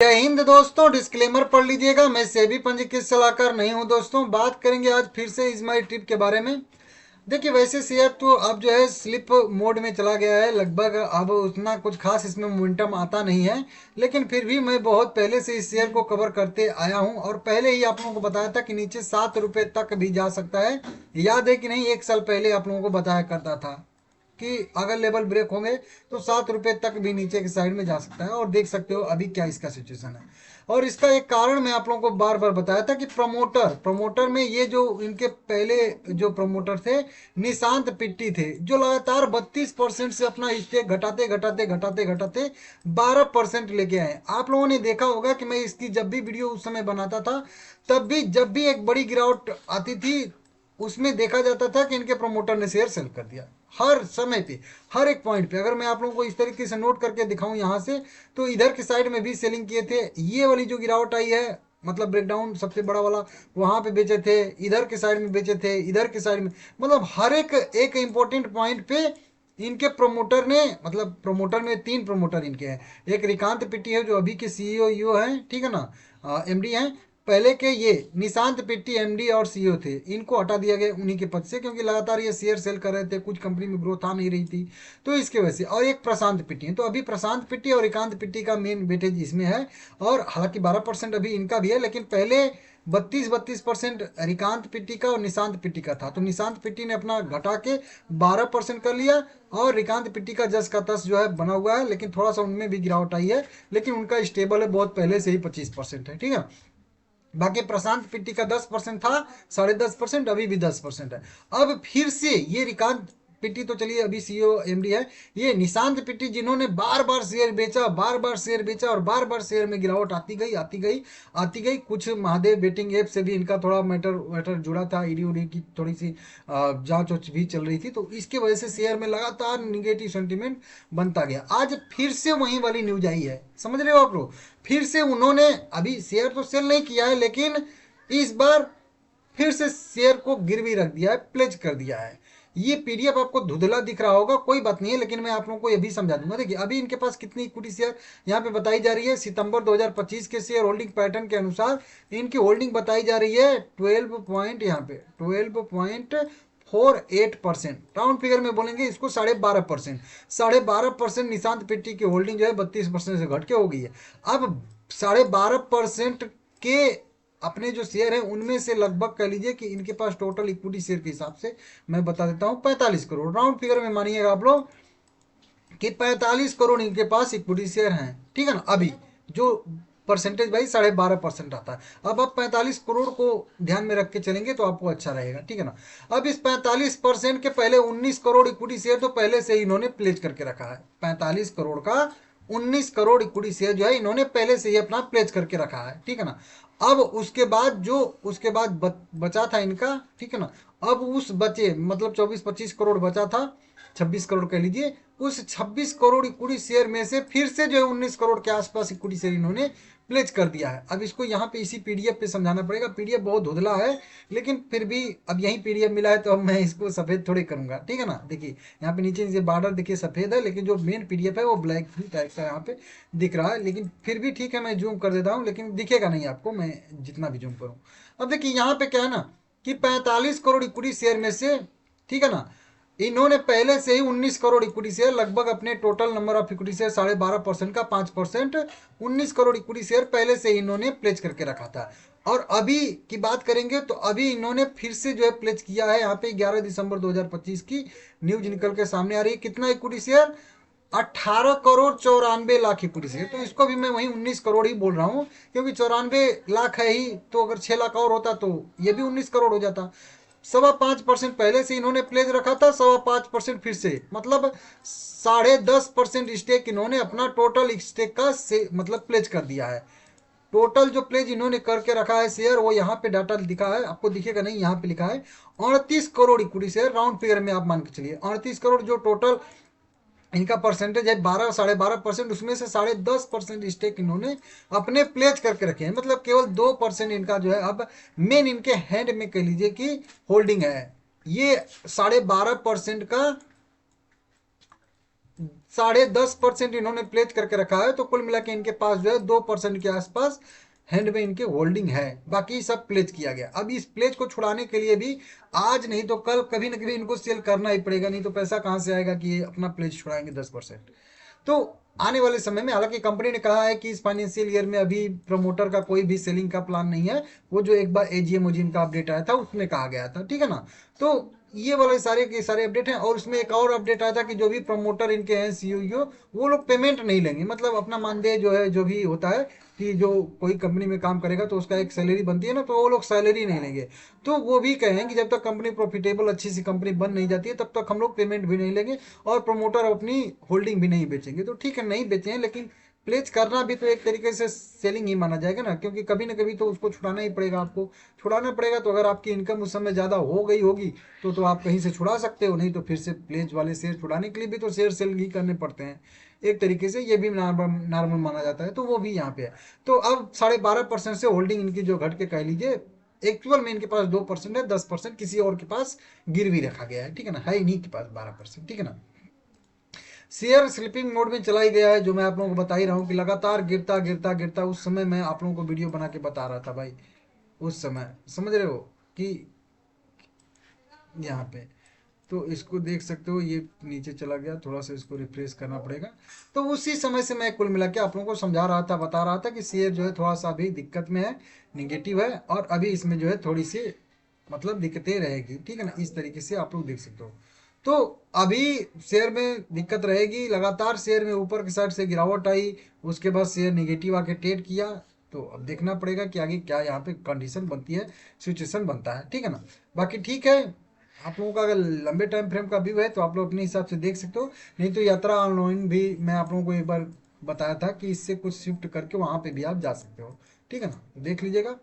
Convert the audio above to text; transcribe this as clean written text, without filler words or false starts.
जय हिंद दोस्तों, डिस्क्लेमर पढ़ लीजिएगा। मैं सेबी पंजीकृत सलाहकार नहीं हूं दोस्तों। बात करेंगे आज फिर से इज माई ट्रिप के बारे में। देखिए, वैसे शेयर तो अब जो है स्लिप मोड में चला गया है लगभग। अब उतना कुछ खास इसमें मोमेंटम आता नहीं है, लेकिन फिर भी मैं बहुत पहले से इस शेयर को कवर करते आया हूं और पहले ही आप लोगों को बताया था कि नीचे 7 रुपए तक भी जा सकता है। याद है कि नहीं? 1 साल पहले आप लोगों को बताया करता था कि अगर लेवल ब्रेक होंगे तो 7 रुपए तक भी नीचे की साइड में जा सकता है। और देख सकते हो अभी क्या इसका सिचुएशन है। और इसका एक कारण मैं आप लोगों को बार बार बताया था कि प्रमोटर प्रमोटर में ये जो इनके पहले जो प्रमोटर थे, निशांत पिट्टी थे, जो लगातार 32% से अपना स्टेक घटाते घटाते घटाते घटाते 12% लेके आए। आप लोगों ने देखा होगा कि मैं इसकी जब भी वीडियो उस समय बनाता था, तब भी जब भी एक बड़ी गिरावट आती थी उसमें देखा जाता था कि इनके प्रमोटर ने शेयर सेल कर दिया। हर समय पे, हर एक पॉइंट पे। अगर मैं आप लोगों को इस तरीके से नोट करके दिखाऊं यहाँ से, तो इधर की साइड में भी सेलिंग किए थे। ये वाली जो गिरावट आई है, मतलब ब्रेकडाउन सबसे बड़ा वाला, वहां पे बेचे थे, इधर के साइड में बेचे थे, इधर के साइड में, मतलब हर एक एक इंपॉर्टेंट पॉइंट पे इनके प्रमोटर ने, मतलब प्रमोटर में 3 प्रमोटर इनके हैं। एक रिकांत पिट्टी है जो अभी के सीईओ ईओ हैं, ठीक है ना, एमडी हैं। पहले के ये निशांत पिट्टी एमडी और सीईओ थे, इनको हटा दिया गया उन्हीं के पद से, क्योंकि लगातार ये शेयर सेल कर रहे थे, कुछ कंपनी में ग्रोथ आ नहीं रही थी, तो इसके वजह से। और एक प्रशांत पिट्टी है, तो अभी प्रशांत पिट्टी और एकांत पिट्टी का मेन वेटेज इसमें है। और हालांकि 12% अभी इनका भी है, लेकिन पहले 32% रिकांत पिट्टी का और निशांत पिट्टी का था। तो निशांत पिट्टी ने अपना घटा के 12% कर लिया, और रिकांत पिट्टी का जस का तस जो है बना हुआ है, लेकिन थोड़ा सा उनमें भी गिरावट आई है, लेकिन उनका स्टेबल है, बहुत पहले से ही 25% है, ठीक है। बाकी प्रशांत पिट्टी का 10% था, 10.5%, अभी भी 10% है। अब फिर से ये रिकांत पिट्टी तो चलिए अभी सीईओ एमडी है, ये निशांत पिट्टी जिन्होंने बार बार शेयर बेचा, बार बार शेयर बेचा, और बार बार शेयर में गिरावट आती गई आती गई आती गई। कुछ महादेव बेटिंग ऐप से भी इनका थोड़ा मैटर वैटर जुड़ा था, ईडी उडी की थोड़ी सी जांच भी चल रही थी, तो इसके वजह से शेयर में लगातार निगेटिव सेंटीमेंट बनता गया। आज फिर से वही वाली न्यूज आई है, समझ रहे हो आप लोग? फिर से उन्होंने अभी शेयर तो सेल नहीं किया है, लेकिन इस बार फिर से शेयर को गिरवी रख दिया है, प्लेज कर दिया है। ये पीडीएफ आपको धुंधला दिख रहा होगा, कोई बात नहीं है, लेकिन मैं आप लोगों को ये भी समझा दूंगा। देखिए, अभी इनके पास कितनी इक्विटी शेयर यहाँ पे बताई जा रही है। सितंबर 2025 के शेयर होल्डिंग पैटर्न के अनुसार इनकी होल्डिंग बताई जा रही है 12 पॉइंट, यहाँ पे 12.48%। राउंड फिगर में बोलेंगे इसको 12.5%। 12.5% निशांत पिट्टी की होल्डिंग जो है 32% से घट के हो गई है। अब 12.5% के अपने जो शेयर है उनमें से लगभग कह लीजिए कि इनके पास टोटल इक्विटी शेयर के हिसाब से मैं बता देता हूं 45 करोड़। राउंड फिगर में मानिएगा आप लोग कि 45 करोड़ इनके पास इक्विटी शेयर हैं, ठीक है ना। अभी जो परसेंटेज भाई 12.5% आता है। अब आप 45 करोड़ को ध्यान में रख के चलेंगे तो आपको अच्छा रहेगा, ठीक है ना। अब इस 45% के पहले 19 करोड़ इक्विटी शेयर तो पहले से ही इन्होंने प्लेज करके रखा है। 45 करोड़ का 19 करोड़ इक्विटी शेयर जो है इन्होंने पहले से ही अपना प्लेज करके रखा है, ठीक है ना। अब उसके बाद बचा था इनका, ठीक है ना। अब उस बचे, मतलब 24-25 करोड़ बचा था, 26 करोड़ कह लीजिए। उस 26 करोड़ इक्विटी शेयर में से फिर से जो है 19 करोड़ के आसपास इक्विटी शेयर इन्होंने प्लेज कर दिया है। अब इसको यहाँ पे इसी पीडीएफ पे समझाना पड़ेगा। पीडीएफ बहुत धुंधला है, लेकिन फिर भी अब यही पीडीएफ मिला है तो अब मैं इसको सफेद थोड़ी करूंगा, ठीक है ना। देखिए यहाँ पे नीचे बॉर्डर देखिए सफेद है, लेकिन जो मेन पीडीएफ है वो ब्लैक टाइप का यहाँ पे दिख रहा है। लेकिन फिर भी ठीक है, मैं जूम कर देता हूँ, लेकिन दिखेगा नहीं आपको मैं जितना भी जूम करूँ। अब देखिए यहाँ पे क्या है ना कि 45 करोड़ इक्विटी शेयर में से, ठीक है ना, इन्होंने पहले से ही 19 करोड़ इक्विटी शेयर, लगभग अपने total number of equity share 12.5% का 5%, 19 करोड़ इक्विटी शेयर पहले से ही इन्होंने प्लेज करके रखा था। और अभी की बात करेंगे तो अभी इन्होंने फिर से जो है प्लेज किया है। यहाँ पे 11 दिसंबर 2025 की न्यूज निकल के सामने आ रही है। कितना equity share? 18 crore 94 lakh equity share. तो इसको भी मैं वही 19 करोड़ ही बोल रहा हूँ, क्योंकि 94 लाख है ही, तो अगर 6 लाख और होता तो ये भी 19 करोड़ हो जाता। 5.25% पहले से इन्होंने प्लेज रखा था, 5.25% फिर से, मतलब 10.5% स्टेक इन्होंने अपना टोटल स्टेक का से मतलब प्लेज कर दिया है। टोटल जो प्लेज इन्होंने करके रखा है शेयर, वो यहाँ पे डाटा दिखा है, आपको दिखेगा नहीं, यहाँ पे लिखा है 38 crore equity share. Round figure में आप मान के चलिए 38 करोड़ जो टोटल इनका परसेंटेज है 12-12.5%, उसमें से 10.5% स्टेक इन्होंने अपने प्लेज करके रखे हैं। मतलब केवल 2% इनका जो है अब मेन इनके हैंड में कह लीजिए कि होल्डिंग है। ये 12.5% का 10.5% इन्होंने प्लेज करके रखा है, तो कुल मिला के इनके पास जो है 2% के आसपास हैंड में इनके होल्डिंग है, बाकी सब प्लेज किया गया। अब इस प्लेज को छुड़ाने के लिए भी आज नहीं तो कल कभी ना कभी इनको सेल करना ही पड़ेगा, नहीं तो पैसा कहाँ से आएगा कि ये अपना प्लेज छुड़ाएंगे 10%। तो आने वाले समय में, हालांकि कंपनी ने कहा है कि इस फाइनेंशियल ईयर में अभी प्रमोटर का कोई भी सेलिंग का प्लान नहीं है, वो जो एक बार एजीएम ओजीएम का अपडेट आया था उसमें कहा गया था, ठीक है ना। तो ये वाले सारे के सारे अपडेट हैं, और उसमें एक और अपडेट आया था कि जो भी प्रमोटर इनके हैं सीईओ, वो लोग पेमेंट नहीं लेंगे, मतलब अपना मानदेय जो है, जो भी होता है कि जो कोई कंपनी में काम करेगा तो उसका एक सैलरी बनती है ना, तो वो लोग सैलरी नहीं लेंगे। तो वो भी कहें कि जब तक कंपनी प्रॉफिटेबल अच्छी सी कंपनी बन नहीं जाती है तब तक हम लोग पेमेंट भी नहीं लेंगे, और प्रमोटर अपनी होल्डिंग भी नहीं बेचेंगे। तो ठीक है, नहीं बेचे हैं, लेकिन प्लेज करना भी तो एक तरीके से सेलिंग ही माना जाएगा ना, क्योंकि कभी ना कभी तो उसको छुड़ाना ही पड़ेगा, आपको छुड़ाना पड़ेगा। तो अगर आपकी इनकम उस समय ज़्यादा हो गई होगी तो आप कहीं से छुड़ा सकते हो, नहीं तो फिर से प्लेज वाले शेयर छुड़ाने के लिए भी तो शेयर सेल ही करने पड़ते हैं, एक तरीके से ये भी नॉर्मल माना जाता है। तो वो भी यहाँ पे है। तो अब 12.5% से होल्डिंग इनकी जो घट के कह लीजिए, एक्चुअल में इनके पास 2% है, 10% किसी और के पास गिरवी रखा गया है, ठीक है ना, है इन्हीं के पास 12%, ठीक है ना। शेयर स्लिपिंग मोड में चला ही गया है, जो मैं आप लोगों को बता ही रहा हूँ कि लगातार गिरता गिरता गिरता। उस समय मैं आप लोगों को वीडियो बना के बता रहा था भाई, उस समय समझ रहे हो कि यहाँ पे, तो इसको देख सकते हो, ये नीचे चला गया, थोड़ा सा इसको रिफ्रेश करना पड़ेगा। तो उसी समय से मैं कुल मिला के आप लोगों को समझा रहा था, बता रहा था कि शेयर जो है थोड़ा सा अभी दिक्कत में है, निगेटिव है, और अभी इसमें जो है थोड़ी सी मतलब दिक्कतें रहेगी, ठीक है ना, इस तरीके से आप लोग देख सकते हो। तो अभी शेयर में दिक्कत रहेगी, लगातार शेयर में ऊपर की साइड से गिरावट आई, उसके बाद शेयर निगेटिव आके ट्रेड किया। तो अब देखना पड़ेगा कि आगे क्या यहाँ पे कंडीशन बनती है, सिचुएशन बनता है, ठीक है ना। बाकी ठीक है, आप लोगों का अगर लंबे टाइम फ्रेम का व्यू है तो आप लोग अपने हिसाब से देख सकते हो, नहीं तो यात्रा ऑनलाइन भी मैं आप लोगों को एक बार बताया था कि इससे कुछ शिफ्ट करके वहाँ पे भी आप जा सकते हो, ठीक है ना, तो देख लीजिएगा।